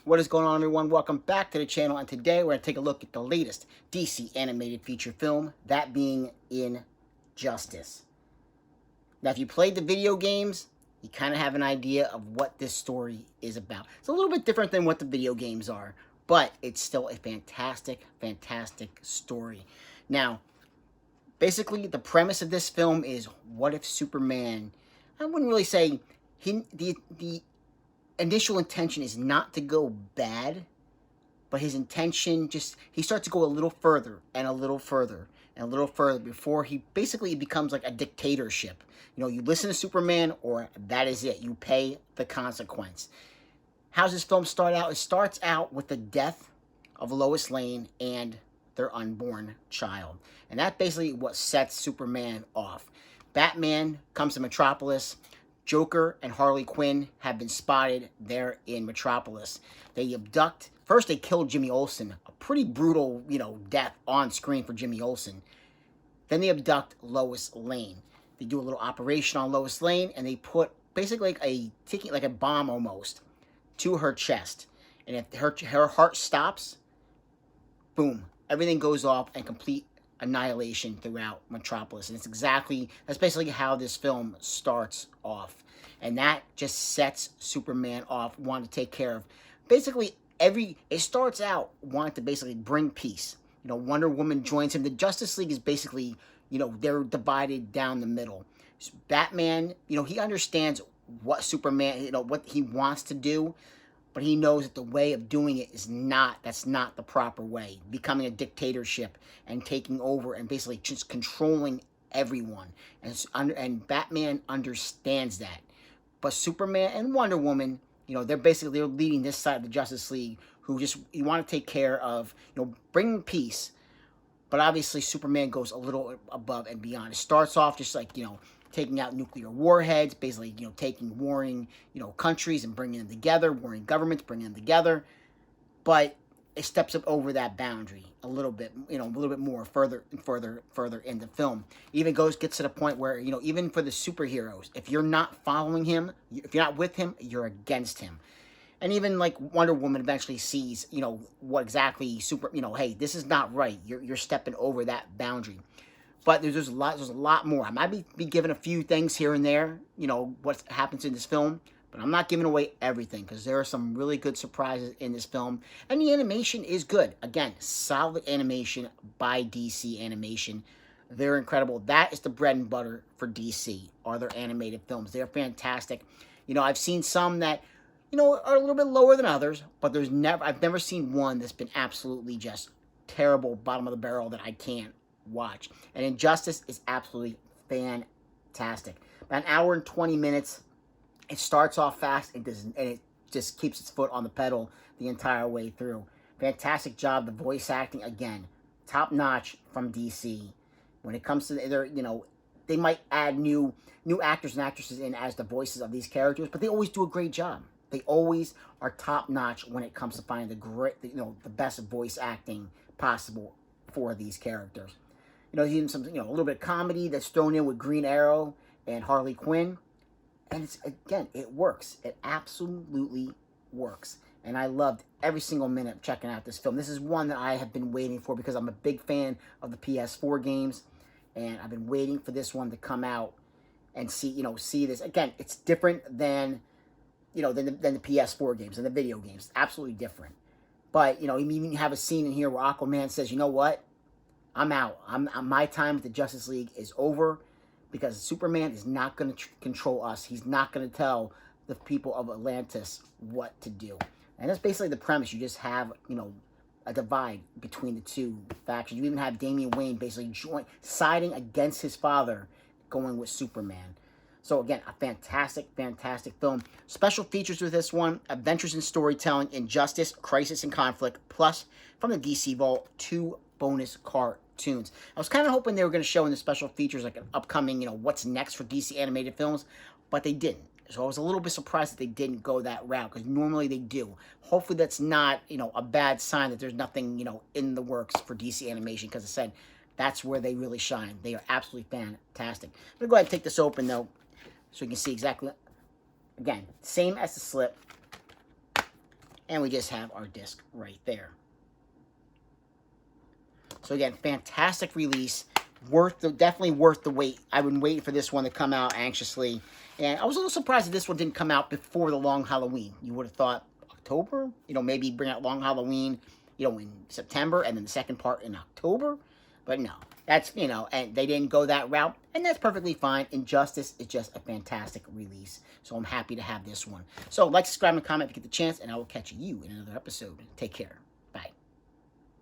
What is going on, everyone? Welcome back to the channel, and today we're going to take a look at the latest DC animated feature film, that being Injustice. Now, if you played the video games, you kind of have an idea of what this story is about. It's a little bit different than what the video games are, but it's still a fantastic, fantastic story. Now, basically, the premise of this film is, what if Superman, I wouldn't really say, the initial intention is not to go bad, but his intention he starts to go a little further and a little further and a little further before he basically becomes like a dictatorship. You know, you listen to Superman or that is it. You pay the consequence. How does this film start out? It starts out with the death of Lois Lane and their unborn child. And that's basically what sets Superman off. Batman comes to Metropolis. Joker and Harley Quinn have been spotted there in Metropolis. They abduct, first they kill Jimmy Olsen, a pretty brutal, death on screen for Jimmy Olsen. Then they abduct Lois Lane. They do a little operation on Lois Lane, and they put basically like a bomb almost to her chest. And if her heart stops, boom, everything goes off and complete annihilation throughout Metropolis. And that's basically how this film starts off. And that just sets Superman off, wanting to take care of basically it starts out wanting to basically bring peace. Wonder Woman joins him. The Justice League is basically, they're divided down the middle. Batman, he understands what Superman, what he wants to do, but he knows that the way of doing it that's not the proper way. Becoming a dictatorship and taking over and basically just controlling everyone. And Batman understands that. But Superman and Wonder Woman, they're leading this side of the Justice League, who you want to take care of, bringing peace. But obviously Superman goes a little above and beyond. It starts off just like, taking out nuclear warheads, basically, taking warring, countries and bringing them together, warring governments, bringing them together. But it steps up over that boundary a little bit, a little bit more further in the film. Even gets to the point where, even for the superheroes, if you're not following him, if you're not with him, you're against him. And even like Wonder Woman eventually sees, what exactly hey, this is not right. You're stepping over that boundary. But there's a lot more. I might be giving a few things here and there, what happens in this film, but I'm not giving away everything because there are some really good surprises in this film. And the animation is good. Again, solid animation by DC Animation. They're incredible. That is the bread and butter for DC, are their animated films. They're fantastic. I've seen some that, are a little bit lower than others, but I've never seen one that's been absolutely just terrible, bottom of the barrel that I can't watch. And Injustice is absolutely fantastic. About an hour and 20 minutes. It starts off fast and it just keeps its foot on the pedal the entire way through. Fantastic job. The voice acting, again, top notch from DC. When it comes to they might add new actors and actresses in as the voices of these characters, but they always do a great job. They always are top notch when it comes to finding the best voice acting possible for these characters. Even some, a little bit of comedy that's thrown in with Green Arrow and Harley Quinn. And it works. It absolutely works. And I loved every single minute of checking out this film. This is one that I have been waiting for because I'm a big fan of the PS4 games. And I've been waiting for this one to come out and see this. Again, it's different than, than the PS4 games and the video games. Absolutely different. But, you even have a scene in here where Aquaman says, you know what? I'm out. My time with the Justice League is over because Superman is not going to control us. He's not going to tell the people of Atlantis what to do. And that's basically the premise. You just have, a divide between the two factions. You even have Damian Wayne basically siding against his father, going with Superman. So again, a fantastic, fantastic film. Special features with this one: adventures in storytelling, Injustice, Crisis and Conflict, plus from the DC Vault, 2 bonus cartoons. I was kind of hoping they were going to show in the special features like an upcoming, what's next for DC animated films, but they didn't. So I was a little bit surprised that they didn't go that route, because normally they do. Hopefully that's not, a bad sign that there's nothing, in the works for DC animation, because I said that's where they really shine. They are absolutely fantastic. I'm going to go ahead and take this open, though, so you can see exactly, again, same as the slip. And we just have our disc right there. So again, fantastic release. Definitely worth the wait. I've been waiting for this one to come out anxiously. And I was a little surprised that this one didn't come out before the Long Halloween. You would have thought October, maybe bring out Long Halloween, in September, and then the second part in October. But no, that's, and they didn't go that route, and that's perfectly fine. Injustice is just a fantastic release, so I'm happy to have this one. So like, subscribe, and comment if you get the chance, and I will catch you in another episode. Take care.